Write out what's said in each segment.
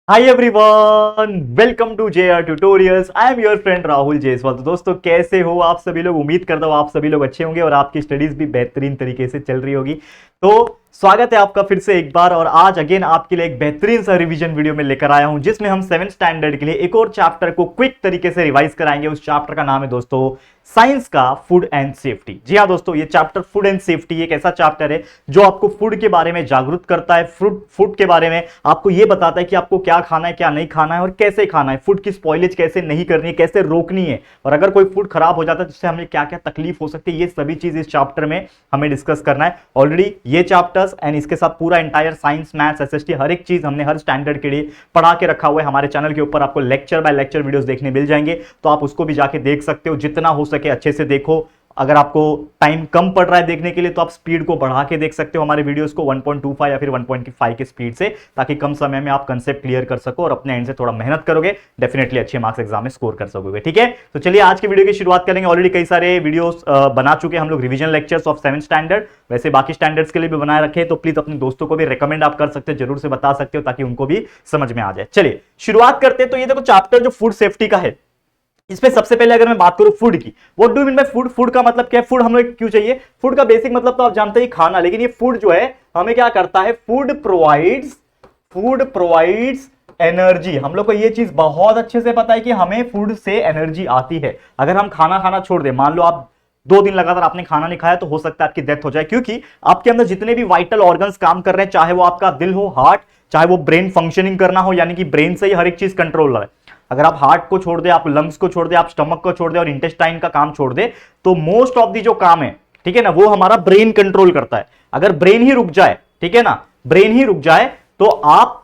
Hi everyone, welcome to JR tutorials. I am your friend Rahul Jaiswal. तो दोस्तों, कैसे हो आप सभी लोग? उम्मीद करता हूँ आप सभी लोग अच्छे होंगे और आपकी स्टडीज भी बेहतरीन तरीके से चल रही होगी। तो स्वागत है आपका फिर से एक बार, और आज अगेन आपके लिए एक बेहतरीन सा रिवीजन वीडियो में लेकर आया हूं, जिसमें हम 7th स्टैंडर्ड के लिए एक और चैप्टर को क्विक तरीके से रिवाइज कराएंगे। उस चैप्टर का नाम है दोस्तों साइंस का फूड एंड सेफ्टी। जी हाँ दोस्तों, ये चैप्टर फूड एंड सेफ्टी एक ऐसा चैप्टर है जो आपको फूड के बारे में जागरूक करता है। फूड के बारे में आपको ये बताता है कि आपको क्या खाना है, क्या नहीं खाना है और कैसे खाना है। फूड की स्पॉइलेज कैसे नहीं करनी है, कैसे रोकनी है, और अगर कोई फूड खराब हो जाता है तो उससे हमें क्या क्या तकलीफ हो सकती है, ये सभी चीज इस चैप्टर में हमें डिस्कस करना है। ऑलरेडी ये चैप्टर्स एंड इसके साथ पूरा एंटायर साइंस, मैथ्स, एसएसटी हर एक चीज हमने हर स्टैंडर्ड के लिए पढ़ा के रखा हुआ है। हमारे चैनल के ऊपर आपको लेक्चर बाय लेक्चर वीडियोस देखने मिल जाएंगे, तो आप उसको भी जाके देख सकते हो। जितना हो सके अच्छे से देखो। अगर आपको टाइम कम पड़ रहा है देखने के लिए तो आप स्पीड को बढ़ा के देख सकते हो हमारे वीडियोस को 1.25 या फिर 1.5 के स्पीड से, ताकि कम समय में आप कंसेप्ट क्लियर कर सको और अपने एंड से थोड़ा मेहनत करोगे, डेफिनेटली अच्छे मार्क्स एग्जाम में स्कोर कर सकोगे। ठीक है, तो चलिए आज की वीडियो की शुरुआत करेंगे। ऑलरेडी कई सारे वीडियोस बना चुके हम लोग, revision lectures of 7th standard. वैसे बाकी स्टैंडर्ड्स के लिए भी बनाए रखे, तो प्लीज अपने दोस्तों को भी रिकमेंड आप कर सकते हो, जरूर से बता सकते हो ताकि उनको भी समझ में आ जाए। चलिए शुरुआत करते हैं। तो ये देखो चैप्टर जो फूड सेफ्टी का है, इसमें सबसे पहले अगर मैं बात करूं फूड की, what do mean by food? Food का मतलब क्या है? फूड हम लोग क्यों चाहिए? फूड का बेसिक मतलब तो आप जानते हैं खाना, लेकिन ये फूड जो है हमें क्या करता है? Food provides energy. हम लोग को ये चीज बहुत अच्छे से पता है कि हमें फूड से एनर्जी आती है। अगर हम खाना खाना छोड़ दें, मान लो आप 2 दिन लगातार आपने खाना नहीं खाया, तो हो सकता है आपकी डेथ हो जाए, क्योंकि आपके अंदर जितने भी वाइटल ऑर्गन्स काम कर रहे हैं, चाहे वो आपका दिल हो, हार्ट, चाहे वो ब्रेन फंक्शनिंग करना हो, यानी कि ब्रेन से ही हर एक चीज कंट्रोल है। अगर आप हार्ट को छोड़ दे, आप लंग्स को छोड़ दे, आप स्टमक को छोड़ दे और इंटेस्टाइन का काम छोड़ दे, तो मोस्ट ऑफ दी जो काम है, ठीक है ना, वो हमारा ब्रेन कंट्रोल करता है। अगर ब्रेन ही रुक जाए, ठीक है ना, ब्रेन ही रुक जाए, तो आप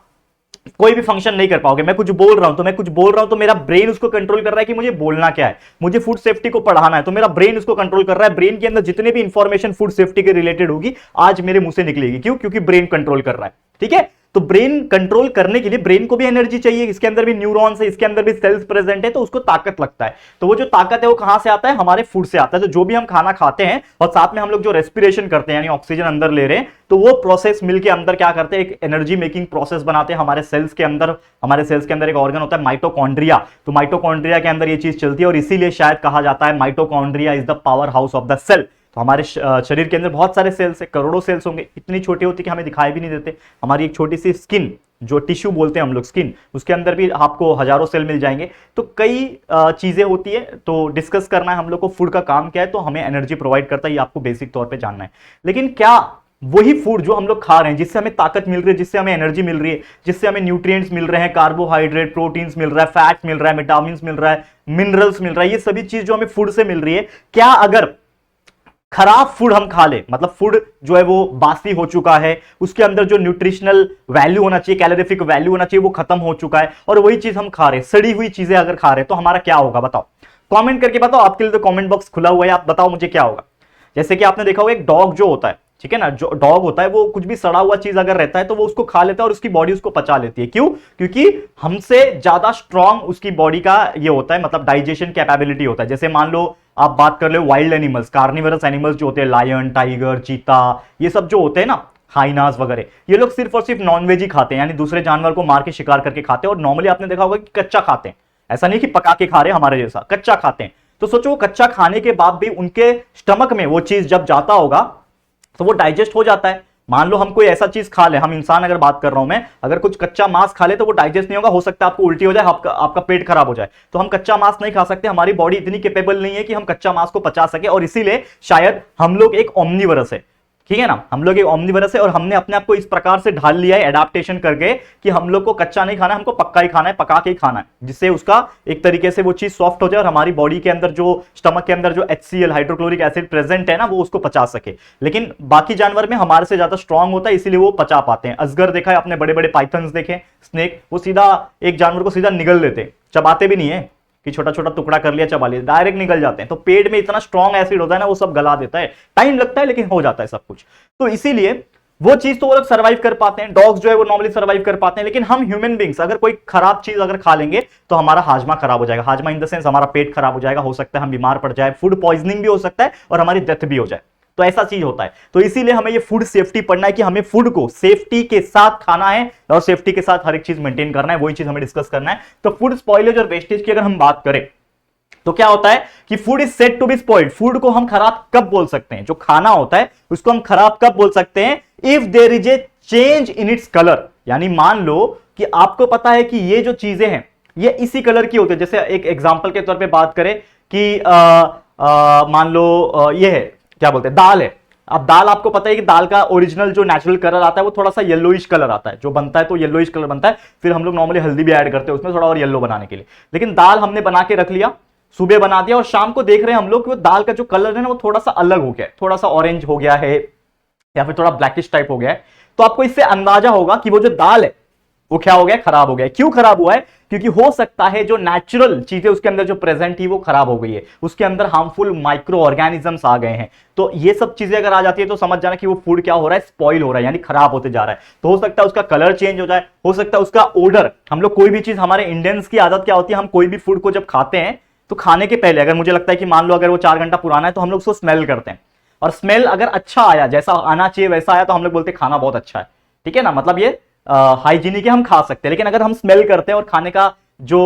कोई भी फंक्शन नहीं कर पाओगे। मैं कुछ बोल रहा हूं तो मेरा ब्रेन उसको कंट्रोल कर रहा है कि मुझे बोलना क्या है, मुझे फूड सेफ्टी को पढ़ाना है, तो मेरा ब्रेन उसको कंट्रोल कर रहा है। ब्रेन के अंदर जितने भी इंफॉर्मेशन फूड सेफ्टी के रिलेटेड होगी, आज मेरे मुंह से निकलेगी। क्यों? क्योंकि ब्रेन कंट्रोल कर रहा है। ठीक है, तो ब्रेन कंट्रोल करने के लिए ब्रेन को भी एनर्जी चाहिए। इसके अंदर भी न्यूरॉन्स है, इसके अंदर भी सेल्स प्रेजेंट है, तो उसको ताकत लगता है। तो वो जो ताकत है वो कहां से आता है? हमारे फूड से आता है। तो जो भी हम खाना खाते हैं और साथ में हम लोग जो रेस्पिरेशन करते हैं, यानी ऑक्सीजन अंदर ले रहे हैं, तो वो प्रोसेस मिलके अंदर क्या करते हैं? एक एनर्जी मेकिंग प्रोसेस बनाते हैं हमारे सेल्स के अंदर। हमारे सेल्स के अंदर एक ऑर्गन होता है माइटोकॉन्ड्रिया, तो माइटोकॉन्ड्रिया के अंदर ये चीज चलती है, और इसीलिए शायद कहा जाता है mitochondria is the power house of the cell. तो हमारे शरीर के अंदर बहुत सारे सेल्स है, करोड़ों सेल्स होंगे, इतनी छोटी होती कि हमें दिखाई भी नहीं देते। हमारी एक छोटी सी स्किन, जो टिश्यू बोलते हैं हम लोग स्किन, उसके अंदर भी आपको हजारों सेल मिल जाएंगे। तो कई चीजें होती है, तो डिस्कस करना है हम लोग को फूड का काम क्या है, तो हमें एनर्जी प्रोवाइड करता है, ये आपको बेसिक तौर पे जानना है। लेकिन क्या वही फूड जो हम लोग खा रहे हैं, जिससे हमें ताकत मिल रही है, जिससे हमें एनर्जी मिल रही है, जिससे हमें न्यूट्रिएंट्स मिल रहे हैं, कार्बोहाइड्रेट, प्रोटीन्स मिल रहा है, फैट मिल रहा है, विटामिन मिल रहा है, मिनरल्स मिल रहा है, ये सभी चीज जो हमें फूड से मिल रही है, क्या अगर खराब फूड हम खा ले, मतलब फूड जो है वो बासी हो चुका है, उसके अंदर जो न्यूट्रिशनल वैल्यू होना चाहिए, कैलोरीफिक वैल्यू होना चाहिए, वो खत्म हो चुका है, और वही चीज हम खा रहे, सड़ी हुई चीजें अगर खा रहे, तो हमारा क्या होगा? बताओ, कमेंट करके बताओ। आपके लिए तो कमेंट बॉक्स खुला हुआ है, आप बताओ मुझे क्या होगा। जैसे कि आपने देखा होगा एक डॉग जो होता है, ठीक है ना, जो डॉग होता है वो कुछ भी सड़ा हुआ चीज अगर रहता है तो वो उसको खा लेता है और उसकी बॉडी उसको पचा लेती है। क्यों? क्योंकि हमसे ज्यादा स्ट्रांग उसकी बॉडी का ये होता है, मतलब डाइजेशन कैपेबिलिटी होता है। जैसे मान लो आप बात कर ले वाइल्ड एनिमल्स, कार्निवरस एनिमल्स जो होते हैं, लायन, टाइगर, चीता, ये सब जो होते हैं ना, हाइनास वगैरह, ये लोग सिर्फ और सिर्फ नॉनवेज ही खाते हैं, यानी दूसरे जानवर को मार के शिकार करके खाते हैं। और नॉर्मली आपने देखा होगा कि कच्चा खाते हैं, ऐसा नहीं कि पका के खा रहे हमारे जैसा, कच्चा खाते हैं। तो सोचो वो कच्चा खाने के बाद भी उनके स्टमक में वो चीज जब जाता होगा तो वो डाइजेस्ट हो जाता है। मान लो हम कोई ऐसा चीज खा ले, हम इंसान अगर बात कर रहा हूं मैं, अगर कुछ कच्चा मांस खा ले तो वो डाइजेस्ट नहीं होगा, हो सकता है आपको उल्टी हो जाए, आपका पेट खराब हो जाए। तो हम कच्चा मांस नहीं खा सकते, हमारी बॉडी इतनी कैपेबल नहीं है कि हम कच्चा मांस को पचा सके, और इसीलिए शायद हम लोग एक ओमनिवरस है। ठीक है ना, हम लोग एक ओमनिवरस है, और हमने अपने आप को इस प्रकार से ढाल लिया है एडाप्टेशन करके कि हम लोग को कच्चा नहीं खाना है, हमको पक्का ही खाना है, पका के ही खाना है, जिससे उसका एक तरीके से वो चीज सॉफ्ट हो जाए और हमारी बॉडी के अंदर जो स्टमक के अंदर जो HCl हाइड्रोक्लोरिक एसिड प्रेजेंट है ना, वो उसको पचा सके। लेकिन बाकी जानवर में हमारे से ज्यादा स्ट्रांग होता है, इसीलिए वो पचा पाते हैं। अजगर देखा है आपने, बड़े बड़े पाइथन्स देखे, स्नेक, वो सीधा एक जानवर को सीधा निगल लेते, चबाते भी नहीं है कि छोटा छोटा टुकड़ा कर लिया चबा लिया, डायरेक्ट निकल जाते हैं। तो पेट में इतना स्ट्रॉन्ग एसिड होता है ना, वो सब गला देता है, टाइम लगता है लेकिन हो जाता है सब कुछ। तो इसीलिए वो चीज तो वो लोग सर्वाइव कर पाते हैं, डॉग्स जो है वो नॉर्मली सर्वाइव कर पाते हैं। लेकिन हम ह्यूमन बींग्स अगर कोई खराब चीज अगर खा लेंगे तो हमारा हाजमा खराब हो जाएगा। हाजमा इन द सेंस हमारा पेट खराब हो जाएगा, हो सकता है हम बीमार पड़ जाए, फूड पॉइजनिंग भी हो सकता है और हमारी डेथ भी हो जाए। तो ऐसा चीज होता है। तो इसीलिए हमें ये फूड सेफ्टी पढ़ना है कि हमें फूड को सेफ्टी के साथ खाना है और सेफ्टी के साथ हर एक चीज मेंटेन करना है, वही चीज हमें डिस्कस करना है। तो फूड स्पॉइलेज और वेस्टेज की अगर हम बात करें तो क्या होता है कि food is said to be spoiled, food को हम खराब कब बोल सकते हैं, जो खाना होता है उसको हम खराब कब बोल सकते हैं, if there is a change in its colour. यानी मान लो कि आपको पता है कि ये जो चीजें हैं ये इसी कलर की होती है। जैसे एक एग्जांपल के तौर पे बात करें कि मान लो ये है, क्या बोलते हैं, दाल है। अब दाल, आपको पता है कि दाल का ओरिजिनल जो नेचुरल कलर आता है वो थोड़ा सा येलोइश कलर आता है, जो बनता है तो येलोइश कलर बनता है। फिर हम लोग नॉर्मली हल्दी भी ऐड करते हैं उसमें थोड़ा और येलो बनाने के लिए। लेकिन दाल हमने बना के रख लिया, सुबह बना दिया और शाम को देख रहे हैं हम लोग कि वो दाल का जो कलर है ना वो थोड़ा सा अलग हो गया है, थोड़ा सा ऑरेंज हो गया है या फिर थोड़ा ब्लैकिश टाइप हो गया है। तो आपको इससे अंदाजा होगा कि वो जो दाल है वो क्या हो गया, खराब हो गया। क्यों खराब हुआ है? क्योंकि हो सकता है जो नेचुरल चीजें उसके अंदर जो प्रेजेंट थी वो खराब हो गई है, उसके अंदर हार्मफुल माइक्रो ऑर्गेनिजम्स आ गए हैं। तो ये सब चीजें अगर आ जाती है तो समझ जाना कि वो फूड क्या हो रहा है, स्पॉइल हो रहा है, यानी खराब होते जा रहा है। तो हो सकता है उसका कलर चेंज हो जाए, हो सकता है उसका ओडर। हम लोग कोई भी चीज, हमारे इंडियंस की आदत क्या होती है, हम कोई भी फूड को जब खाते हैं तो खाने के पहले अगर मुझे लगता है कि मान लो अगर वो 4 घंटा पुराना है तो हम लोग उसको स्मेल करते हैं, और स्मेल अगर अच्छा आया, जैसा आना चाहिए वैसा आया, तो हम लोग बोलते हैं खाना बहुत अच्छा है। ठीक है ना, मतलब ये हाइजीनिक है, हम खा सकते हैं। लेकिन अगर हम स्मेल करते हैं और खाने का जो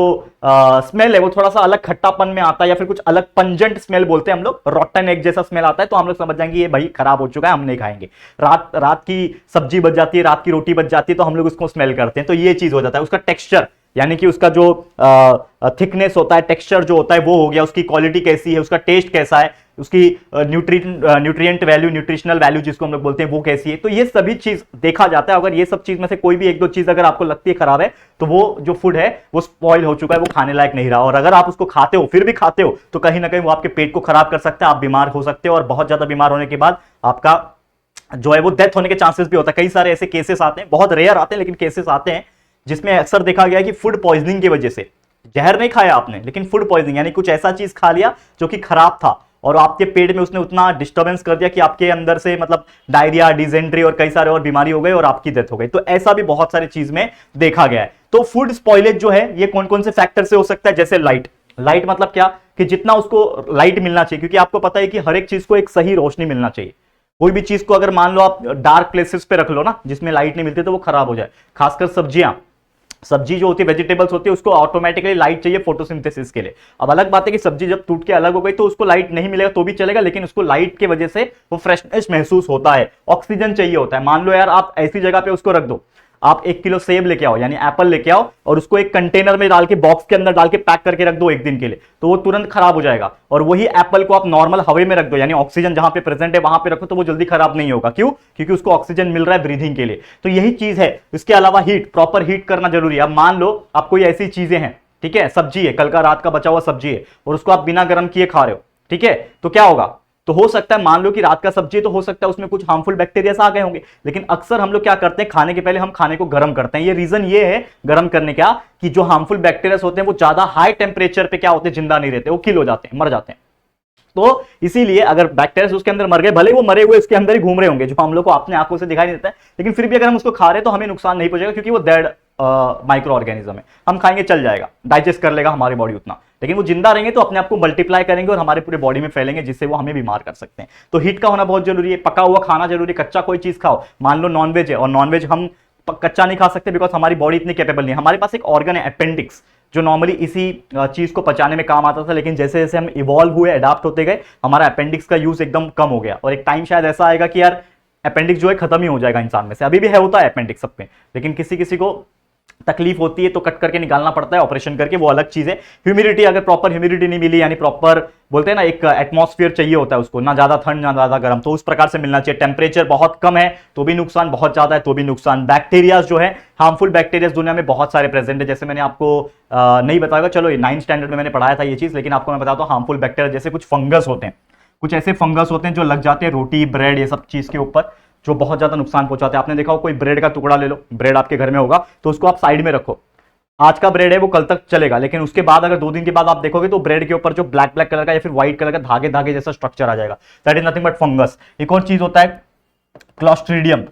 स्मेल है वो थोड़ा सा अलग खट्टापन में आता है या फिर कुछ अलग पंजेंट स्मेल बोलते हैं हम लोग, रॉटन एग जैसा स्मेल आता है, तो हम लोग समझ जाएंगे ये भाई खराब हो चुका है, हम नहीं खाएंगे। रात की सब्जी बच जाती है, रात की रोटी बच जाती है, तो हम लोग उसको स्मेल करते हैं। तो ये चीज हो जाता है। उसका टेक्सचर, यानी कि उसका जो थिकनेस होता है, टेक्सचर जो होता है वो हो गया, उसकी क्वालिटी कैसी है, उसका टेस्ट कैसा है, उसकी न्यूट्रिएंट वैल्यू, न्यूट्रिशनल वैल्यू जिसको हम लोग बोलते हैं वो कैसी है। तो ये सभी चीज देखा जाता है। अगर ये सब चीज में से कोई भी एक दो चीज अगर आपको लगती है खराब है तो वो जो फूड है वो स्पॉइल हो चुका है, वो खाने लायक नहीं रहा। और अगर आप उसको खाते हो, फिर भी खाते हो, तो कहीं ना कहीं वो आपके पेट को खराब कर सकता है, आप बीमार हो सकते हो, और बहुत ज्यादा बीमार होने के बाद आपका जो है वो डेथ होने के चांसेस भी होता है। कई सारे ऐसे केसेस आते हैं, बहुत रेयर आते हैं लेकिन केसेस आते हैं, जिसमें अक्सर देखा गया है कि फूड पॉइजनिंग की वजह से, जहर नहीं खाया आपने लेकिन फूड पॉइजनिंग यानी कुछ ऐसा चीज खा लिया जो कि खराब था और आपके पेट में उसने उतना डिस्टर्बेंस कर दिया कि आपके अंदर से मतलब डायरिया, डिजेंट्री और कई सारे और बीमारी हो गई और आपकी डेथ हो गई। तो ऐसा भी बहुत सारी चीज में देखा गया है। तो फूड स्पॉइलेज जो है ये कौन कौन से फैक्टर से हो सकता है? जैसे लाइट। लाइट मतलब क्या कि जितना उसको लाइट मिलना चाहिए, क्योंकि आपको पता है कि हर एक चीज को एक सही रोशनी मिलना चाहिए। कोई भी चीज को अगर मान लो आप डार्क प्लेसेस पे रख लो ना, जिसमें लाइट नहीं मिलती, तो वो खराब हो जाए। खासकर सब्जियां, सब्जी जो होती है, वेजिटेबल्स होती है, उसको ऑटोमेटिकली लाइट चाहिए फोटोसिंथेसिस के लिए। अब अलग बात है कि सब्जी जब टूट के अलग हो गई तो उसको लाइट नहीं मिलेगा तो भी चलेगा, लेकिन उसको लाइट की वजह से वो फ्रेशनेस महसूस होता है, ऑक्सीजन चाहिए होता है। मान लो यार आप ऐसी जगह पे उसको रख दो, आप 1 किलो सेब लेके आओ यानी एप्पल लेके आओ और उसको एक कंटेनर में डाल के, बॉक्स के अंदर डाल के पैक करके रख दो 1 दिन के लिए, तो वो तुरंत खराब हो जाएगा। और वही एप्पल को आप नॉर्मल हवा में रख दो, यानी ऑक्सीजन जहां पे प्रेजेंट है वहां पे रखो, तो वो जल्दी खराब नहीं होगा। क्यों? क्योंकि उसको ऑक्सीजन मिल रहा है ब्रीथिंग के लिए। तो यही चीज है। इसके अलावा हीट, प्रॉपर हीट करना जरूरी है। अब मान लो आप कोई ऐसी चीजें हैं, ठीक है, सब्जी है, कल का रात का बचा हुआ सब्जी है और उसको आप बिना गर्म किए खा रहे हो, ठीक है, तो क्या होगा? तो हो सकता है, मान लो कि रात का सब्जी है तो हो सकता है उसमें कुछ हार्मफुल बैक्टीरिया आ गए होंगे। लेकिन अक्सर हम लोग क्या करते हैं, खाने के पहले हम खाने को गर्म करते हैं। ये रीजन ये है गर्म करने का कि जो हार्मफुल बैक्टीरिया होते हैं वो ज्यादा हाई टेम्परेचर पे क्या होते हैं, जिंदा नहीं रहते, वो किल हो जाते हैं, मर जाते हैं। तो इसीलिए अगर बैक्टीरिया उसके अंदर मर गए, भले वो मरे हुए उसके अंदर ही घूम रहे होंगे, जो हम लोग को अपने आंखों से दिखाई नहीं देता है, लेकिन फिर भी अगर हम उसको खा रहे हैं तो हमें नुकसान नहीं पहुंचेगा, क्योंकि वो डेड माइक्रो ऑर्गेनिज्म है। हम खाएंगे चल जाएगा, डाइजेस्ट कर लेगा हमारी बॉडी उतना, लेकिन वो जिंदा रहेंगे तो अपने आप को मल्टीप्लाई करेंगे और हमारे पूरे बॉडी में फैलेंगे, जिससे वो हमें बीमार कर सकते हैं। तो हीट का होना बहुत जरूरी है। पका हुआ खाना जरूरी है। कच्चा कोई चीज खाओ, मान लो नॉनवेज है और नॉनवेज हम कच्चा नहीं खा सकते बिकॉज हमारी बॉडी इतनी कैपेबल नहीं है। हमारे पास एक ऑर्गन है अपेंडिक्स, जो नॉर्मली इसी चीज को पचाने में काम आता था, लेकिन जैसे जैसे हम इवॉल्व हुए, अडाप्ट होते गए, हमारा अपेंडिक्स का यूज एकदम कम हो गया और एक टाइम शायद ऐसा आएगा कि यार अपेंडिक्स जो है खत्म ही हो जाएगा इंसान में से। अभी भी है, होता है अपेंडिक्स सब पे, लेकिन किसी किसी को तकलीफ होती है तो कट करके निकालना पड़ता है ऑपरेशन करके, वो अलग चीज है। ह्यूमिडिटी, अगर प्रॉपर ह्यूमिडिटी नहीं मिली, यानी प्रॉपर बोलते हैं ना एक एटमॉस्फेयर चाहिए होता है उसको, ना ज्यादा ठंड ना ज्यादा गर्म, तो उस प्रकार से मिलना चाहिए। टेम्परेचर बहुत कम है तो भी नुकसान, बहुत ज्यादा है तो भी नुकसान। बैक्टीरिया जो है, हार्मफुल बैक्टीरिया दुनिया में बहुत सारे प्रेजेंट है, जैसे मैंने आपको नहीं बताया, चलो 9th स्टैंडर्ड में मैंने पढ़ाया था ये चीज, लेकिन आपको मैं बताता हूँ हार्मफुल बैक्टीरिया जैसे कुछ फंगस होते हैं, कुछ ऐसे फंगस होते हैं जो लग जाते हैं रोटी, ब्रेड, ये सब चीज के ऊपर, जो बहुत ज्यादा नुकसान पहुंचाते हैं। आपने देखा हो कोई ब्रेड का टुकड़ा ले लो, ब्रेड आपके घर में होगा तो उसको आप साइड में रखो, आज का ब्रेड है वो कल तक चलेगा, लेकिन उसके बाद अगर 2 दिन के बाद आप देखोगे तो ब्रेड के ऊपर जो ब्लैक ब्लैक कलर का या फिर व्हाइट कलर का धागे धागे जैसा स्ट्रक्चर आ जाएगा। That is nothing but fungus. एक और चीज होता है क्लॉस्ट्रीडियम,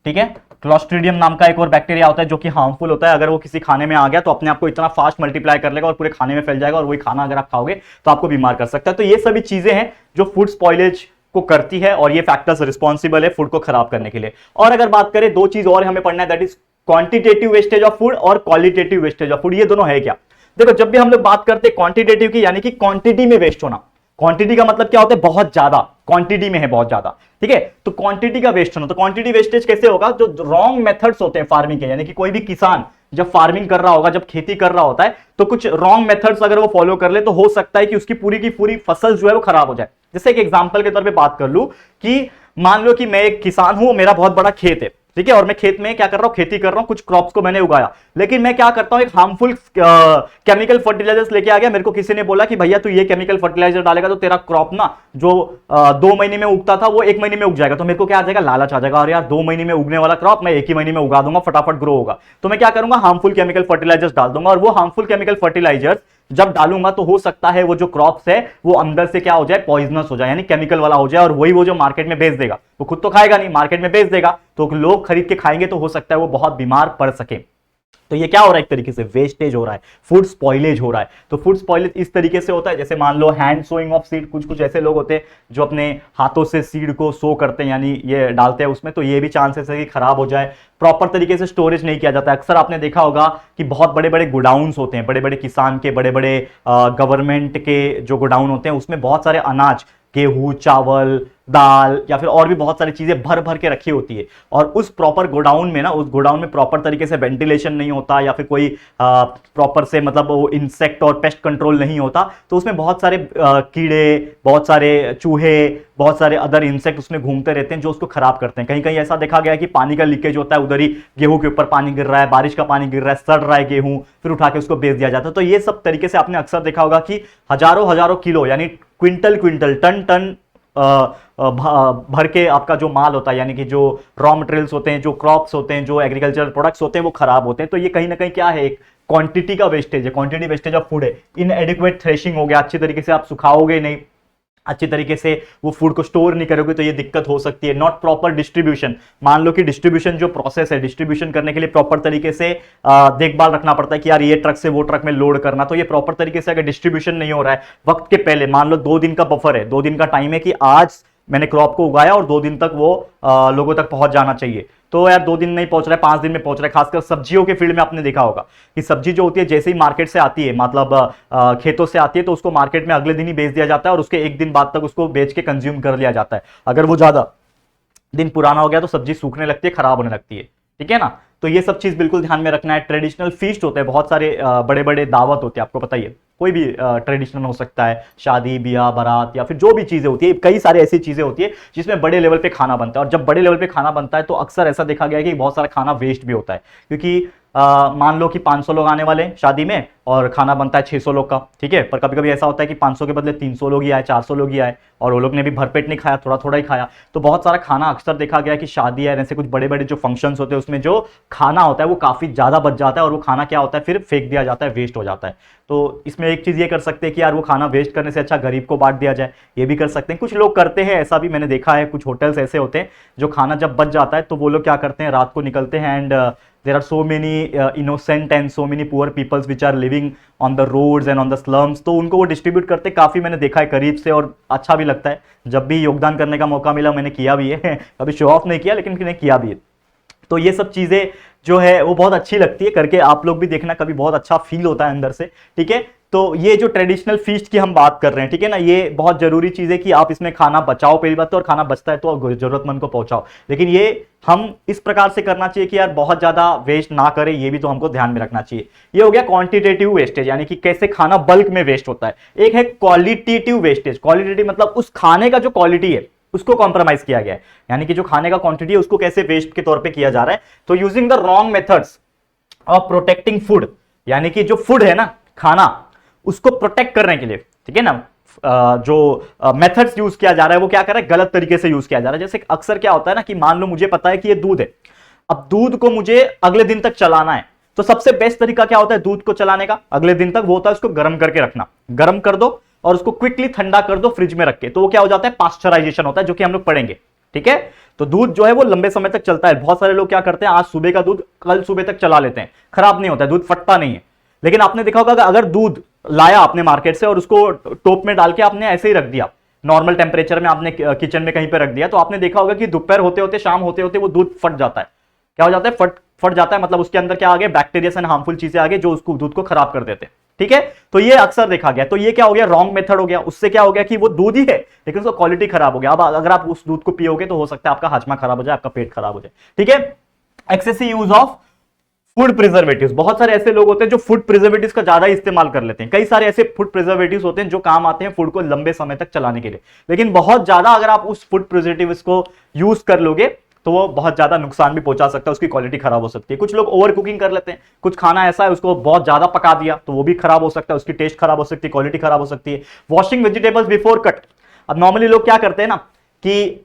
ठीक है, क्लॉस्ट्रीडियम नाम का एक और बैक्टीरिया होता है जो कि हार्मफुल होता है। अगर वो किसी खाने में आ गया तो अपने आप को इतना फास्ट मल्टीप्लाई कर लेगा और पूरे खाने में फैल जाएगा, और वही खाना अगर आप खाओगे तो आपको बीमार कर सकता है। तो ये सभी चीजें हैं जो फूड स्पॉइलेज को करती है और ये फैक्टर्स रिस्पॉन्सिबल है फूड को खराब करने के लिए। और अगर बात करें दो चीज और हमें पढ़ना है, that is quantitative wastage of food और क्वालिटेटिव वेस्टेज ऑफ फूड। ये दोनों है क्या? देखो, जब भी हम लोग बात करते हैं क्वांटिटेटिव की, यानी कि क्वांटिटी में वेस्ट होना, क्वांटिटी का मतलब क्या होता है? बहुत ज्यादा, क्वांटिटी में है बहुत ज्यादा, ठीक है। तो क्वांटिटी का वेस्ट होना, तो क्वांटिटी वेस्टेज कैसे होगा? जो रॉन्ग मेथड्स होते हैं फार्मिंग के, यानी कि कोई भी किसान जब फार्मिंग कर रहा होगा, जब खेती कर रहा होता है, तो कुछ रॉन्ग मेथड्स अगर वो फॉलो कर ले तो हो सकता है कि उसकी पूरी की पूरी फसल जो है वो खराब हो जाए। जैसे एक एग्जांपल के तौर पे बात कर लूं कि मान लो कि मैं एक किसान हूं, मेरा बहुत बड़ा खेत है, ठीक है, और मैं खेत में क्या कर रहा हूं? खेती कर रहा हूं, कुछ क्रॉप्स को मैंने उगाया, लेकिन मैं क्या करता हूं? एक हार्मफुल केमिकल फर्टिलाइजर्स लेके आ गया। मेरे को किसी ने बोला कि भैया तू ये केमिकल फर्टिलाइजर डालेगा तो तेरा क्रॉप ना जो 2 महीने में उगता था वो 1 महीने में उग जाएगा। तो मेरे को क्या आ जाएगा? लालच आ जाएगा, और यार 2 महीने में उगने वाला क्रॉप मैं 1 ही महीने में उगा दूंगा, फटाफट ग्रो होगा। तो मैं क्या करूंगा? हार्मफुल केमिकल फर्टिलाइजर्स डाल दूंगा, और वो हार्मफुल केमिकल फर्टिलाइजर्स जब डालूंगा तो हो सकता है वो जो क्रॉप्स है वो अंदर से क्या हो जाए? पॉइजनस हो जाए, यानी केमिकल वाला हो जाए, और वही वो जो मार्केट में बेच देगा, वो खुद तो खाएगा नहीं, मार्केट में बेच देगा, तो लोग खरीद के खाएंगे, तो हो सकता है वो बहुत बीमार पड़ सके। तो ये क्या हो रहा है? एक तरीके से वेस्टेज हो रहा है, फूड स्पॉइलेज हो रहा है। तो फूड स्पॉइलेज इस तरीके से होता है, जैसे मान लो हैंड सोइंग ऑफ सीड, कुछ कुछ ऐसे लोग होते हैं जो अपने हाथों से सीड को सो करते हैं, यानी ये डालते हैं उसमें, तो ये भी चांसेस है कि खराब हो जाए। प्रॉपर तरीके से स्टोरेज नहीं किया जाता है। अक्सर आपने देखा होगा कि बहुत बड़े बड़े गोडाउन्स होते हैं, बड़े बड़े किसान के, बड़े बड़े गवर्नमेंट के जो गोडाउन होते हैं, उसमें बहुत सारे अनाज, गेहूं, चावल, दाल या फिर और भी बहुत सारी चीजें भर भर के रखी होती है, और उस प्रॉपर गोडाउन में ना, उस गोडाउन में प्रॉपर तरीके से वेंटिलेशन नहीं होता, या फिर कोई प्रॉपर से मतलब वो इंसेक्ट और पेस्ट कंट्रोल नहीं होता, तो उसमें बहुत सारे कीड़े, बहुत सारे चूहे, बहुत सारे अदर इंसेक्ट उसमें घूमते रहते हैं जो उसको खराब करते हैं। कहीं कहीं ऐसा देखा गया है कि पानी का लीकेज होता है, उधर ही गेहूं के ऊपर पानी गिर रहा है, बारिश का पानी गिर रहा है, सड़ रहा है गेहूं, फिर उठा के उसको बेच दिया जाता है। तो ये सब तरीके से आपने अक्सर देखा होगा कि हजारों हजारों किलो, यानी क्विंटल क्विंटल, टन टन भर के आपका जो माल होता है, यानी कि जो रॉ मटेरियल्स होते हैं, जो क्रॉप्स होते हैं, जो एग्रीकल्चरल प्रोडक्ट्स होते हैं, वो खराब होते हैं। तो ये कहीं ना कहीं क्या है? एक क्वांटिटी का वेस्टेज है, क्वांटिटी वेस्टेज ऑफ फूड है। इनएडिक्वेट थ्रेशिंग हो गया, अच्छी तरीके से आप सुखाओगे नहीं, अच्छी तरीके से वो फूड को स्टोर नहीं करोगे, तो ये दिक्कत हो सकती है। नॉट प्रॉपर डिस्ट्रीब्यूशन, मान लो कि डिस्ट्रीब्यूशन जो प्रोसेस है, डिस्ट्रीब्यूशन करने के लिए प्रॉपर तरीके से देखभाल रखना पड़ता है कि यार ये ट्रक से वो ट्रक में लोड करना, तो ये प्रॉपर तरीके से अगर डिस्ट्रीब्यूशन नहीं हो रहा है वक्त के पहले, मान लो 2 दिन का बफर है, 2 दिन का टाइम है कि आज मैंने क्रॉप को उगाया और 2 दिन तक वो लोगों तक पहुंच जाना चाहिए, तो यार 2 दिन नहीं पहुंच रहा है, 5 दिन में पहुंच रहा है। खासकर सब्जियों के फील्ड में आपने देखा होगा कि सब्जी जो होती है जैसे ही मार्केट से आती है, मतलब खेतों से आती है, तो उसको मार्केट में अगले दिन ही बेच दिया जाता है, और उसके 1 दिन बाद तक उसको बेच के कंज्यूम कर लिया जाता है। अगर वो ज्यादा दिन पुराना हो गया तो सब्जी सूखने लगती है, खराब होने लगती है, ठीक है ना। तो ये सब चीज बिल्कुल ध्यान में रखना है। ट्रेडिशनल फीस्ट होते हैं, बहुत सारे बड़े बड़े दावत होते हैं, आपको पता ही है, कोई भी ट्रेडिशनल हो सकता है, शादी ब्याह बारात या फिर जो भी चीजें होती है, कई सारी ऐसी चीजें होती है जिसमें बड़े लेवल पे खाना बनता है। और जब बड़े लेवल पे खाना बनता है तो अक्सर ऐसा देखा गया है कि बहुत सारा खाना वेस्ट भी होता है, क्योंकि मान लो कि 500 लोग आने वाले हैं शादी में और खाना बनता है 600 लोग का, ठीक है, पर कभी कभी ऐसा होता है कि 500 के बदले 300 लोग ही आए, 400 लोग ही आए, और वो लोग ने भी भरपेट नहीं खाया, थोड़ा थोड़ा ही खाया। तो बहुत सारा खाना अक्सर देखा गया कि शादी है, ऐसे कुछ बड़े बड़े जो फंक्शंस होते हैं उसमें जो खाना होता है वो काफी ज्यादा बच जाता है, और वो खाना क्या होता है? फिर फेंक दिया जाता है, वेस्ट हो जाता है। तो इसमें एक चीज ये कर सकते हैं कि यार वो खाना वेस्ट करने से अच्छा गरीब को बांट दिया जाए, ये भी कर सकते हैं। कुछ लोग करते हैं, ऐसा भी मैंने देखा है, कुछ होटल्स ऐसे होते हैं जो खाना जब बच जाता है तो वो लोग क्या करते हैं, रात को निकलते हैं, and there are so many innocent and so many poor peoples which are living on the roads and on the slums, तो उनको वो डिस्ट्रीब्यूट करते काफी मैंने देखा है करीब से, और अच्छा भी लगता है। जब भी योगदान करने का मौका मिला मैंने किया भी है कभी शो ऑफ नहीं किया, लेकिन मैंने किया भी है। तो ये सब चीजें जो है वो बहुत अच्छी लगती है करके, आप लोग भी देखना, कभी बहुत अच्छा फील होता है अंदर से, ठीक है। तो ये जो ट्रेडिशनल फीस्ट की हम बात कर रहे हैं, ठीक है ना, ये बहुत जरूरी चीज है कि आप इसमें खाना बचाओ पहली बात तो, और खाना बचता है तो जरूरतमंद को पहुंचाओ। लेकिन ये हम इस प्रकार से करना चाहिए कि यार बहुत ज्यादा वेस्ट ना करें, ये भी तो हमको ध्यान में रखना चाहिए। ये हो गया क्वांटिटेटिव वेस्टेज, यानी कि कैसे खाना बल्क में वेस्ट होता है। एक है क्वालिटेटिव वेस्टेज, क्वालिटेटिव मतलब उस खाने का जो क्वालिटी है उसको कॉम्प्रोमाइज किया गया है, यानी कि जो खाने का क्वांटिटी है उसको कैसे वेस्ट के तौर पे किया जा रहा है। तो using the wrong methods of protecting food, यानी कि जो फूड है ना, खाना, उसको प्रोटेक्ट करने के लिए, ठीक है ना, जो मेथड्स यूज किया जा रहा है वो क्या कर रहा है? गलत तरीके से यूज किया जा रहा है। जैसे अक्सर क्या होता है ना कि मान लो मुझे पता है कि ये दूध है, अब दूध को मुझे अगले दिन तक चलाना है, तो सबसे बेस्ट तरीका क्या होता है दूध को चलाने का अगले दिन तक? वो होता है उसको गर्म करके रखना, गर्म कर दो और उसको क्विकली ठंडा कर दो फ्रिज में रख के, तो वो क्या हो जाता है? पास्चराइजेशन होता है, जो कि हम लोग पढ़ेंगे, ठीक है। तो दूध जो है वो लंबे समय तक चलता है। बहुत सारे लोग क्या करते हैं, आज सुबह का दूध कल सुबह तक चला लेते हैं, खराब नहीं होता है, दूध फटता नहीं है। लेकिन आपने देखा होगा अगर दूध लाया आपने मार्केट से और उसको टोप में डाल के आपने ऐसे ही रख दिया, नॉर्मल टेम्परेचर में आपने किचन में कहीं पे रख दिया, तो आपने देखा होगा कि दोपहर होते होते, शाम होते होते वो दूध फट जाता है। क्या हो जाता है? फट फट जाता है, मतलब उसके अंदर क्या आ गया? बैक्टीरिया एंड हार्मफुल चीजें आ गई जो उसको दूध को खराब कर देते हैं। ठीक है, तो ये अक्सर देखा गया। तो ये क्या हो गया? रॉन्ग मेथड हो गया। उससे क्या हो गया कि वो दूध ही है लेकिन उसका क्वालिटी खराब हो गया। अब अगर आप उस दूध को पियोगे तो हो सकता है आपका हाजमा खराब हो जाए, आपका पेट खराब हो जाए। ठीक है, excessive use of food preservatives. बहुत सारे ऐसे लोग होते हैं जो फूड प्रिजर्वेटिव्स का ज्यादा इस्तेमाल कर लेते हैं। कई सारे ऐसे फूड प्रिजर्वेटिव्स होते हैं जो काम आते हैं फूड को लंबे समय तक चलाने के लिए, लेकिन बहुत ज्यादा अगर आप उस फूड प्रिजर्वेटिव्स को यूज कर लोगे तो वो बहुत ज्यादा नुकसान भी पहुंचा सकता है, उसकी क्वालिटी खराब हो सकती है। कुछ लोग ओवर कुकिंग कर लेते हैं, कुछ खाना ऐसा है उसको बहुत ज्यादा पका दिया तो वो भी खराब हो सकता है, उसकी टेस्ट खराब हो सकती है, क्वालिटी खराब हो सकती है। Washing vegetables before cut. अब नॉर्मली लोग क्या करते हैं ना कि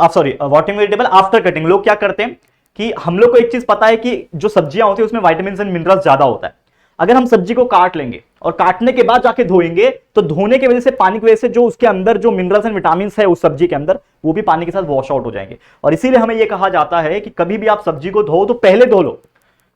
sorry, washing vegetable after cutting. लोग क्या करते हैं कि हम लोग को एक चीज पता है कि जो सब्जियां होती है उसमें विटामिन एंड मिनरल्स ज्यादा होता है। अगर हम सब्जी को काट लेंगे और काटने के बाद जाके धोएंगे तो धोने की वजह से, पानी की वजह से जो उसके अंदर जो मिनरल्स एंड विटामिन है उस सब्जी के अंदर, वो भी पानी के साथ वॉश आउट हो जाएंगे। और इसीलिए हमें यह कहा जाता है कि कभी भी आप सब्जी को धो तो पहले धो लो।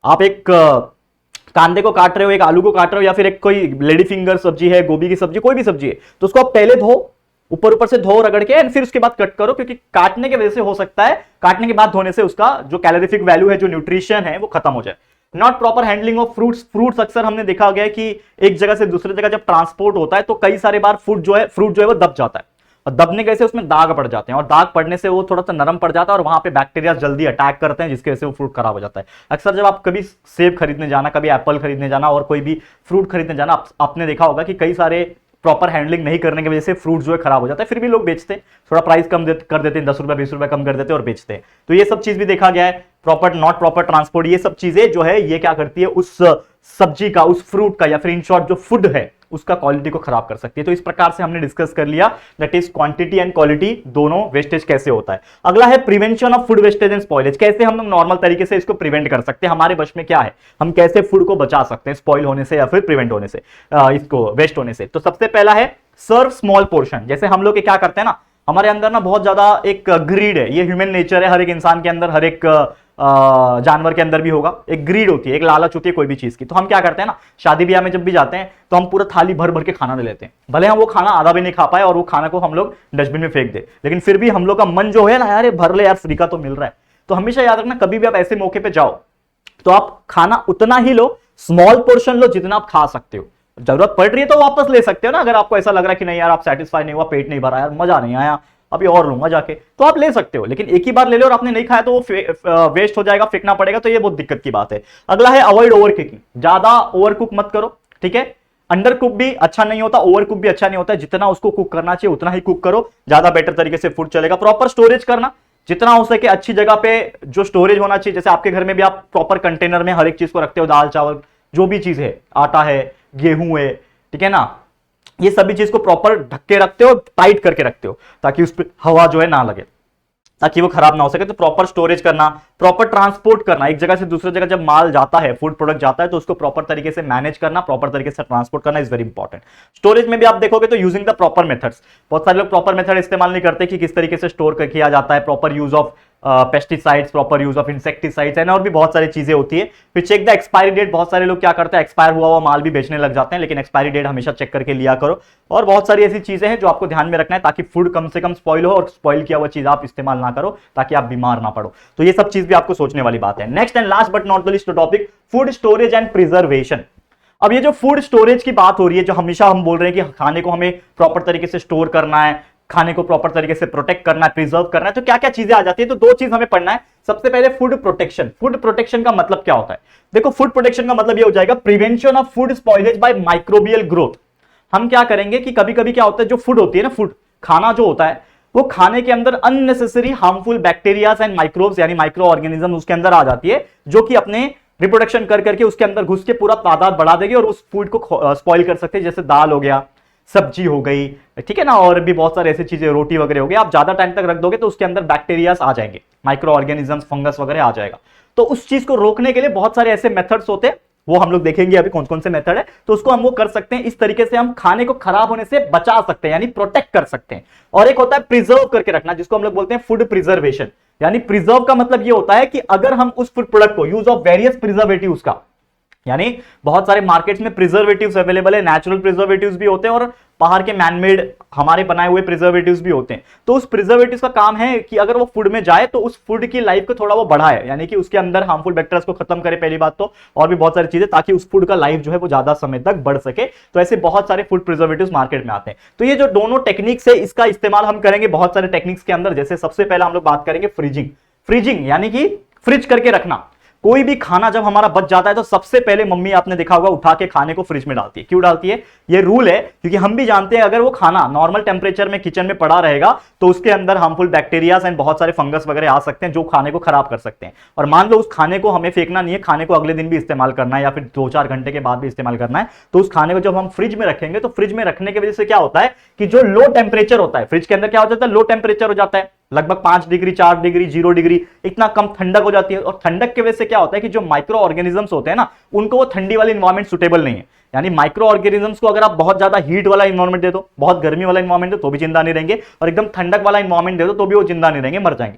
आप एक कांदे को काट रहे हो, एक आलू को काट रहे हो, या फिर एक कोई लेडी फिंगर सब्जी है, गोभी की सब्जी, कोई भी सब्जी है, तो उसको आप पहले धो, ऊपर ऊपर से धो रगड़ के, एंड फिर उसके बाद कट करो। क्योंकि काटने की वजह से हो सकता है, काटने के बाद धोने से उसका जो कैलोरीफिक वैल्यू है, जो न्यूट्रिशन है, वो खत्म हो जाए। Not proper handling of fruits अक्सर हमने देखा गया है कि एक जगह से दूसरी जगह जब ट्रांसपोर्ट होता है तो कई सारे बार फ्रूट जो है वो दब जाता है, और दबने की वजह से उसमें दाग पड़ जाते हैं, और दाग पड़ने से वो थोड़ा सा नरम पड़ जाता है और वहां पे बैक्टीरिया जल्दी अटैक करते हैं, जिसकी वजह से वो फ्रूट खराब हो जाता है। अक्सर जब आप कभी सेब खरीदने जाना, कभी एप्पल खरीदने जाना और कोई भी फ्रूट खरीदने जाना, आपने देखा होगा कि कई सारे प्रॉपर हैंडलिंग नहीं करने की वजह से फ्रूट जो है खराब हो जाता है। फिर भी लोग बेचते हैं, थोड़ा प्राइस कम कर देते हैं, 10 रुपए 20 रुपए कम कर देते हैं और बेचते हैं। तो ये सब चीज भी देखा गया है। प्रॉपर नॉट प्रॉपर ट्रांसपोर्ट, ये सब चीजें जो है ये क्या करती है, उस सब्जी का, उस फ्रूट का, या फिर इन शॉर्ट जो फूड है उसका क्वालिटी को खराब कर सकती है। तो इस प्रकार से हमने डिस्कस कर लिया that is quantity and quality दोनों वेस्टेज कैसे होता है। अगला है prevention of food wastage and spoilage. कैसे हम लोग नॉर्मल तरीके से इसको प्रिवेंट कर सकते हैं, हमारे वश में क्या है, हम कैसे फूड को बचा सकते हैं स्पॉइल होने से या फिर प्रिवेंट होने से, इसको वेस्ट होने से। तो सबसे पहला है सर्व स्मॉल पोर्शन। जैसे हम लोग क्या करते हैं ना, हमारे अंदर ना बहुत ज्यादा एक ग्रीड है, ये ह्यूमन नेचर है, हर एक इंसान के अंदर, हर एक जानवर के अंदर भी होगा, एक ग्रीड होती है, एक लालच होती है कोई भी चीज की। तो हम क्या करते हैं ना, शादी ब्याह में जब भी जाते हैं तो हम पूरा थाली भर भर के खाना ले लेते हैं, भले हम वो खाना आधा भी नहीं खा पाए और वो खाना को हम लोग डस्टबिन में फेंक दे, लेकिन फिर भी हम लोग का मन जो है ना, यार भर ले यार, फ्री का तो मिल रहा है। तो हमेशा याद रखना, कभी भी आप ऐसे मौके पे जाओ तो आप खाना उतना ही लो, स्मॉल पोर्शन लो जितना आप खा सकते हो। जरूरत पड़ रही है तो वापस ले सकते हो ना, अगर आपको ऐसा लग रहा है कि नहीं यार आप सेटिस्फाई नहीं हुआ, पेट नहीं भरा, यार मजा नहीं आया, अभी और लूंगा जाके, तो आप ले सकते हो। लेकिन एक ही बार ले लो और आपने नहीं खाया तो वो वेस्ट हो जाएगा, फेंकना पड़ेगा, तो ये बहुत दिक्कत की बात है। अगला है अवॉइड ओवर कुकिंग। ज्यादा ओवर कुक मत करो, ठीक है। अंडर कुक भी अच्छा नहीं होता, ओवर कुक भी अच्छा नहीं होता, जितना उसको कुक करना चाहिए उतना ही कुक करो, ज्यादा बेटर तरीके से फूड चलेगा। प्रॉपर स्टोरेज करना, जितना हो सके अच्छी जगह पे जो स्टोरेज होना चाहिए। जैसे आपके घर में भी आप प्रॉपर कंटेनर में हर एक चीज को रखते हो, दाल चावल जो भी चीज है, आटा है, गेहूं है, ठीक है ना, ये सभी चीज को प्रॉपर ढक के रखते हो, टाइट करके रखते हो, ताकि उस पर हवा जो है ना लगे, ताकि वो खराब ना हो सके। तो प्रॉपर स्टोरेज करना, प्रॉपर ट्रांसपोर्ट करना, एक जगह से दूसरी जगह जब माल जाता है, फूड प्रोडक्ट जाता है, तो उसको प्रॉपर तरीके से मैनेज करना, प्रॉपर तरीके से ट्रांसपोर्ट करना इज वेरी इंपॉर्टेंट। स्टोरेज में भी आप देखोगे तो यूजिंग द प्रॉपर मेथड्स, बहुत सारे लोग प्रॉपर मेथड इस्तेमाल नहीं करते कि किस तरीके से स्टोर किया जाता है, proper use of pesticides, proper use of insecticides and और भी बहुत सारी चीजें होती है। फिर चेक द एक्सपायरी डेट, बहुत सारे लोग क्या करते हैं, एक्सपायर हुआ हुआ माल भी बेचने लग जाते हैं, लेकिन एक्सपायरी डेट हमेशा चेक करके लिया करो। और बहुत सारी ऐसी चीजें हैं जो आपको ध्यान में रखना है, ताकि फूड कम से कम स्पॉइल हो और स्पॉइल किया हुआ चीज आप इस्तेमाल ना करो, ताकि आप बीमार ना पड़ो। तो ये सब चीज भी आपको सोचने वाली बात है। Next and last but not the list topic, food storage and preservation. अब ये जो फूड स्टोरेज की बात हो रही है, जो हमेशा हम बोल रहे हैं कि खाने को हमें प्रॉपर तरीके से स्टोर करना है, खाने को प्रॉपर तरीके से प्रोटेक्ट करना है, प्रिजर्व करना है, तो क्या क्या चीजें आ जाती है। तो दो चीज हमें पढ़ना है। सबसे पहले फूड प्रोटेक्शन। फूड प्रोटेक्शन का मतलब क्या होता है, देखो फूड प्रोटेक्शन का मतलब ये हो जाएगा prevention of food spoilage by microbial growth. हम क्या करेंगे कि कभी कभी क्या होता है, जो फूड होती है ना, फूड खाना जो होता है, वो खाने के अंदर unnecessary harmful bacterias and microbes यानी माइक्रो ऑर्गेनिज्म उसके अंदर आ जाती है, जो कि अपने रिप्रोडक्शन कर करके उसके अंदर घुस के पूरा तादाद बढ़ा देगी और उस फूड को स्पॉइल कर सकते हैं। जैसे दाल हो गया, सब्जी हो गई, ठीक है ना, और भी बहुत सारी ऐसी चीजें, रोटी वगैरह हो गई, आप ज्यादा टाइम तक रख दोगे तो उसके अंदर बैक्टीरियाज आ जाएंगे, माइक्रो ऑर्गेनिजम्स, फंगस वगैरह आ जाएगा। तो उस चीज को रोकने के लिए बहुत सारे ऐसे मेथड्स होते हैं, वो हम लोग देखेंगे अभी कौन कौन से मेथड है। तो उसको हम वो कर सकते हैं, इस तरीके से हम खाने को खराब होने से बचा सकते हैं, यानी प्रोटेक्ट कर सकते हैं। और एक होता है प्रिजर्व करके रखना, जिसको हम लोग बोलते हैं फूड प्रिजर्वेशन। यानी प्रिजर्व का मतलब ये होता है कि अगर हम उस फूड प्रोडक्ट को, यूज ऑफ वेरियस प्रिजर्वेटिव्स का, यानी बहुत सारे मार्केट्स में प्रिजर्वेटिव्स अवेलेबल है, नेचुरल प्रिजर्वेटिव्स भी होते हैं और बाहर के मैनमेड हमारे बनाए हुए प्रिजर्वेटिव्स भी होते हैं। तो उस प्रिजर्वेटिव्स का काम है कि अगर वो फूड में जाए तो उस फूड की लाइफ को थोड़ा वो बढ़ाए, यानी कि उसके अंदर हार्मफुल बैक्टीरिया को खत्म करे पहली बात तो, और भी बहुत सारी चीजें, ताकि उस फूड का लाइफ जो है वो ज्यादा समय तक बढ़ सके। तो ऐसे बहुत सारे फूड प्रिजर्वेटिव्स मार्केट में आते हैं। तो ये जो दोनों टेक्निक्स है इसका इस्तेमाल हम करेंगे बहुत सारे टेक्निक्स के अंदर। जैसे सबसे पहले हम लोग बात करेंगे फ्रीजिंग। फ्रीजिंग यानी कि फ्रिज करके रखना। कोई भी खाना जब हमारा बच जाता है तो सबसे पहले मम्मी आपने देखा होगा उठा के खाने को फ्रिज में डालती है। क्यों डालती है? ये रूल है क्योंकि हम भी जानते हैं अगर वो खाना नॉर्मल टेम्परेचर में किचन में पड़ा रहेगा तो उसके अंदर हार्मफुल बैक्टीरिया एंड बहुत सारे फंगस वगैरह आ सकते हैं जो खाने को खराब कर सकते हैं। और मान लो उस खाने को हमें फेंकना नहीं है, खाने को अगले दिन भी इस्तेमाल करना है या फिर 2-4 घंटे के बाद भी इस्तेमाल करना है, तो उस खाने को जब हम फ्रिज में रखेंगे तो फ्रिज में रखने की वजह से क्या होता है कि जो लो टेम्परेचर होता है फ्रिज के अंदर, क्या हो जाता है, लो टेम्परेचर हो जाता है, लगभग 5 डिग्री 4 डिग्री 0 डिग्री, इतना कम ठंडक हो जाती है। और ठंडक की वजह से क्या होता है कि जो माइक्रो ऑर्गेनिजम्स होते हैं ना, उनको वो ठंडी वाली इन्वायरमेंट सुटेबल नहीं है। यानी माइक्रो ऑर्गेनिजम्स को अगर आप बहुत ज्यादा हीट वाला इन्वायरमेंट दे दो, बहुत गर्मी वाला इन्वायरमेंट दो तो भी जिंदा नहीं रहेंगे, और एकदम ठंडक वाला इन्वायरमेंट दे दो तो भी वो जिंदा नहीं रहेंगे, मर जाएंगे,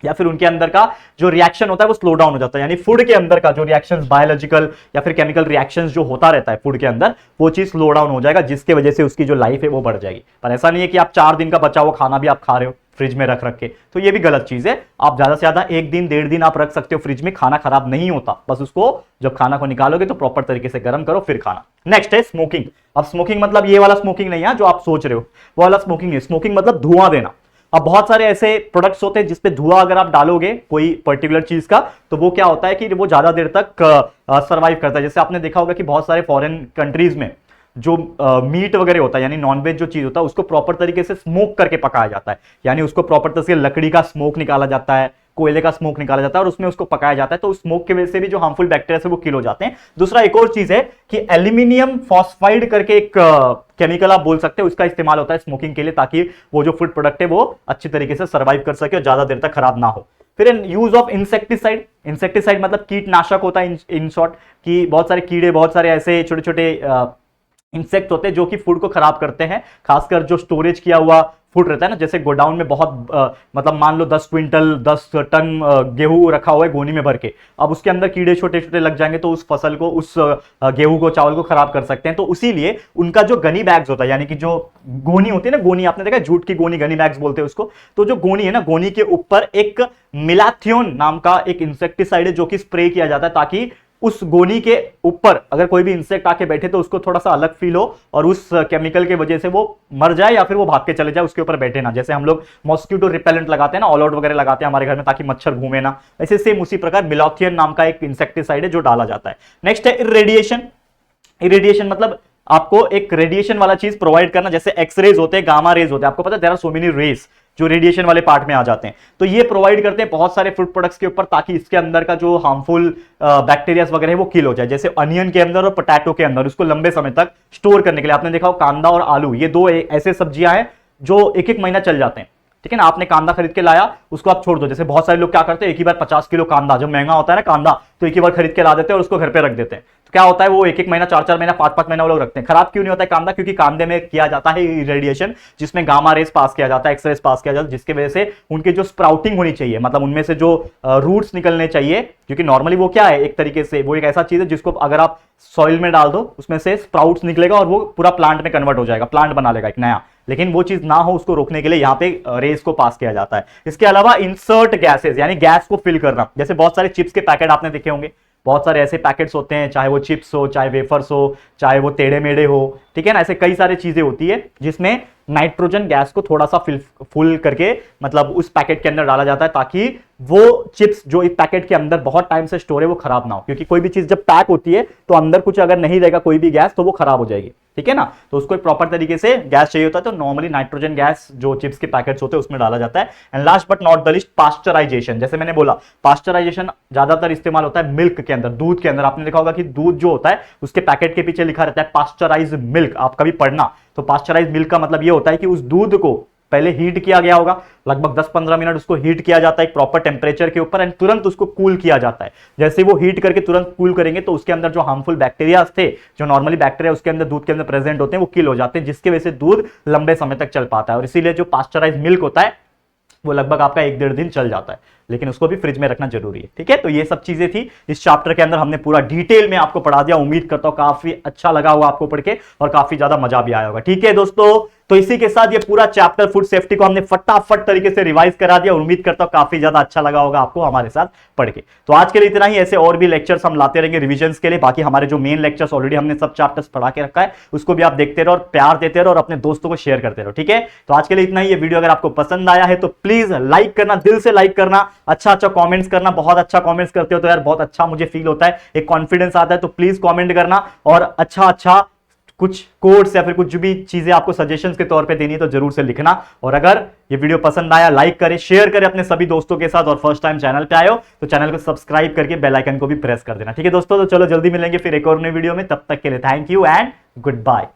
या फिर उनके अंदर का जो रिएक्शन होता है वो स्लो डाउन हो जाता है। यानी फूड के अंदर का जो रिएक्शंस, बायोलॉजिकल या फिर केमिकल रिएक्शंस जो होता रहता है फूड के अंदर, वो चीज स्लो डाउन हो जाएगा, जिसके वजह से उसकी जो लाइफ है वो बढ़ जाएगी। पर ऐसा नहीं है कि आप 4 दिन का बचा हुआ खाना भी आप खा रहे हो फ्रिज में रख के, तो ये भी गलत चीज है। आप ज्यादा से ज्यादा 1 दिन 1.5 दिन आप रख सकते हो फ्रिज में, खाना खराब नहीं होता। बस उसको जब खाना को निकालोगे तो प्रॉपर तरीके से गर्म करो फिर खाना। नेक्स्ट है स्मोकिंग। अब स्मोकिंग मतलब ये वाला स्मोकिंग नहीं है जो आप सोच रहे हो, वो वाला स्मोकिंग है। स्मोकिंग मतलब धुआं देना। अब बहुत सारे ऐसे प्रोडक्ट्स होते हैं जिसपे धुआं अगर आप डालोगे कोई पर्टिकुलर चीज का, तो वो क्या होता है कि वो ज्यादा देर तक सर्वाइव करता है। जैसे आपने देखा होगा कि बहुत सारे फॉरेन कंट्रीज में जो मीट वगैरह होता है यानी नॉनवेज जो चीज होता है उसको प्रॉपर तरीके से स्मोक करके पकाया जाता है। यानी उसको प्रॉपर तरीके से लकड़ी का स्मोक निकाला जाता है, कोयले का स्मोक निकाला जाता है और उसमें उसको पकाया जाता है। तो उस स्मोक की वजह से भी जो हार्मफुल बैक्टीरिया है वो किल हो जाते हैं। दूसरा एक और चीज है कि एल्यूमिनियम फॉस्फाइड करके एक केमिकल आप बोल सकते हैं, उसका इस्तेमाल होता है स्मोकिंग के लिए, ताकि वो जो फूड प्रोडक्ट है वो अच्छी तरीके से सर्वाइव कर सके और ज्यादा देर तक खराब ना हो। फिर यूज ऑफ इंसेक्टिसाइड। इंसेक्टिसाइड मतलब कीटनाशक होता है इन शॉर्ट, कि बहुत सारे कीड़े, बहुत सारे ऐसे छोटे छोटे इंसेक्ट होते हैं जो कि फूड को खराब करते हैं। खासकर जो स्टोरेज किया हुआ फूड रहता है ना, जैसे गोडाउन में बहुत मतलब मान लो 10 क्विंटल 10 टन गेहूं रखा हुआ है गोनी में भर के, अब उसके अंदर कीड़े छोटे छोटे लग जाएंगे तो उस फसल को, उस गेहूं को, चावल को खराब कर सकते हैं। तो इसीलिए उनका जो गनी बैग्स होता है, यानी कि जो गोनी होती है ना, गोनी आपने देखा जूट की गोनी, गनी बैग्स बोलते हैं उसको। तो जो गोनी है ना, गोनी के ऊपर एक मिलाथियोन नाम का एक इंसेक्टिसाइड है जो कि स्प्रे किया जाता है, ताकि उस गोनी के ऊपर अगर कोई भी इंसेक्ट आके बैठे तो उसको थोड़ा सा अलग फील हो और उस केमिकल की वजह से वो मर जाए या फिर वो भाग के चले जाए, उसके ऊपर बैठे ना। जैसे हम लोग मॉस्किटो रिपेलेंट लगाते हैं ना, ऑल आउट वगैरह लगाते हैं हमारे घर में ताकि मच्छर घूमे ना, ऐसे सेम उसी प्रकार मिलाथियन नाम का एक इंसेक्टिसाइड है जो डाला जाता है। नेक्स्ट है इरेडिएशन। इरेडिएशन मतलब आपको एक रेडिएशन वाला चीज प्रोवाइड करना, जैसे एक्सरेज होते हैं, गामा रेज होते हैं, आपको पता है there are so many rays जो रेडिएशन वाले पार्ट में आ जाते हैं। तो ये प्रोवाइड करते हैं बहुत सारे फूड प्रोडक्ट्स के ऊपर, ताकि इसके अंदर का जो हार्मफुल बैक्टीरिया वगैरह है वो किल हो जाए। जैसे अनियन के अंदर और पोटैटो के अंदर उसको लंबे समय तक स्टोर करने के लिए, आपने देखा हो कांदा और आलू, ये दो ऐसे सब्जियां हैं जो 1-1 महीना चल जाते हैं। ठीक है ना, आपने कांदा खरीद के लाया, उसको आप छोड़ दो। जैसे बहुत सारे लोग क्या करते हैं, एक ही बार 50 किलो कांदा, जब महंगा होता है ना कांदा, तो एक ही बार खरीद के ला देते हैं और उसको घर पे रख देते हैं। तो क्या होता है, वो 1-1 महीना, 4-4 महीना, 5-5 महीना वो लोग रखते हैं। खराब क्यों नहीं होता है कांदा? क्योंकि कांदे में किया जाता है रेडिएशन, जिसमें गामा रेस पास किया जाता है, एक्स रेस पास किया जाता है, जिसकी वजह से उनके जो स्प्राउटिंग होनी चाहिए, मतलब उनमें से जो रूट्स निकलने चाहिए, क्योंकि नॉर्मली वो क्या है, एक तरीके से वो एक ऐसा चीज है जिसको अगर आप सॉइल में डाल दो उसमें से स्प्राउट्स निकलेगा और वो पूरा प्लांट में कन्वर्ट हो जाएगा, प्लांट बना लेगा एक नया। लेकिन वो चीज ना हो, उसको रोकने के लिए यहाँ पे रेस को पास किया जाता है। इसके अलावा इंसर्ट गैसेस, यानी गैस को फिल करना। जैसे बहुत सारे चिप्स के पैकेट आपने देखे होंगे, बहुत सारे ऐसे पैकेट्स होते हैं, चाहे वो चिप्स हो, चाहे वेफर्स हो, चाहे वो टेढ़े मेढ़े हो, ठीक है ना, ऐसे कई सारी चीजें होती है जिसमें नाइट्रोजन गैस को थोड़ा सा फुल करके मतलब उस पैकेट के अंदर डाला जाता है, ताकि वो चिप्स जो इस पैकेट के अंदर बहुत टाइम से स्टोर है वो खराब ना हो। क्योंकि कोई भी चीज जब पैक होती है तो अंदर कुछ अगर नहीं रहेगा कोई भी गैस, तो वो खराब हो जाएगी, ठीक है ना। तो उसको एक प्रॉपर तरीके से गैस चाहिए होता है, तो नॉर्मली नाइट्रोजन गैस जो चिप्स के पैकेट्स होते हैं उसमें डाला जाता है। And last but not the list, pasteurisation. जैसे मैंने बोला, पास्चराइजेशन ज्यादातर इस्तेमाल होता है मिल्क के अंदर, दूध के अंदर। आपने देखा होगा कि दूध जो होता है उसके पैकेट के पीछे लिखा रहता है पास्चराइज्ड मिल्क, आप कभी पढ़ना। तो पास्चराइज्ड मिल्क का मतलब ये होता है कि उस दूध को पहले हीट किया गया होगा, लगभग 10-15 मिनट उसको हीट किया जाता है एक प्रॉपर टेम्परेचर के ऊपर, एंड तुरंत उसको कूल किया जाता है। जैसे वो हीट करके तुरंत कूल करेंगे तो उसके अंदर जो हार्मफुल बैक्टीरिया थे, जो नॉर्मली बैक्टीरिया उसके अंदर दूध के अंदर प्रेजेंट होते हैं, वो किल हो जाते हैं, जिसकी वजह से दूध लंबे समय तक चल पाता है। और इसीलिए जो पास्चराइज्ड मिल्क होता है वो लगभग आपका 1-1.5 दिन चल जाता है। लेकिन उसको भी फ्रिज में रखना जरूरी है। ठीक है, तो ये सब चीजें थी इस चैप्टर के अंदर, हमने पूरा डिटेल में आपको पढ़ा दिया। उम्मीद करता हूं काफी अच्छा लगा होगा आपको पढ़ के और काफी ज्यादा मजा भी आया होगा। ठीक है दोस्तों, तो इसी के साथ ये पूरा चैप्टर फूड सेफ्टी को हमने फटाफट तरीके से रिवाइज करा दिया। उम्मीद करता हूं काफी ज्यादा अच्छा लगा होगा आपको हमारे साथ पढ़ के। तो आज के लिए इतना ही, ऐसे और भी लेक्चर्स हम लाते रहेंगे रिविजन्स के लिए। बाकी हमारे जो मेन लेक्चर्स ऑलरेडी हमने सब चैप्टर्स पढ़ा के रखा है, उसको भी आप देखते रहो और प्यार देते रहो और अपने दोस्तों को शेयर करते रहो। ठीक है, तो आज के लिए इतना ही। ये वीडियो अगर आपको पसंद आया है तो प्लीज लाइक करना, दिल से लाइक करना, अच्छा कमेंट्स करना। बहुत अच्छा कमेंट्स करते हो तो यार बहुत अच्छा मुझे फील होता है, एक कॉन्फिडेंस आता है। तो प्लीज कमेंट करना और अच्छा कुछ कोड्स या फिर कुछ भी चीजें आपको सजेशंस के तौर पे देनी है तो जरूर से लिखना। और अगर ये वीडियो पसंद आया, लाइक करें, शेयर करें अपने सभी दोस्तों के साथ। और फर्स्ट टाइम चैनल पे आए हो तो चैनल को सब्सक्राइब करके बेल आइकन को भी प्रेस कर देना। ठीक है दोस्तों, तो चलो जल्दी मिलेंगे फिर एक और नई वीडियो में। तब तक के लिए thank you and good bye.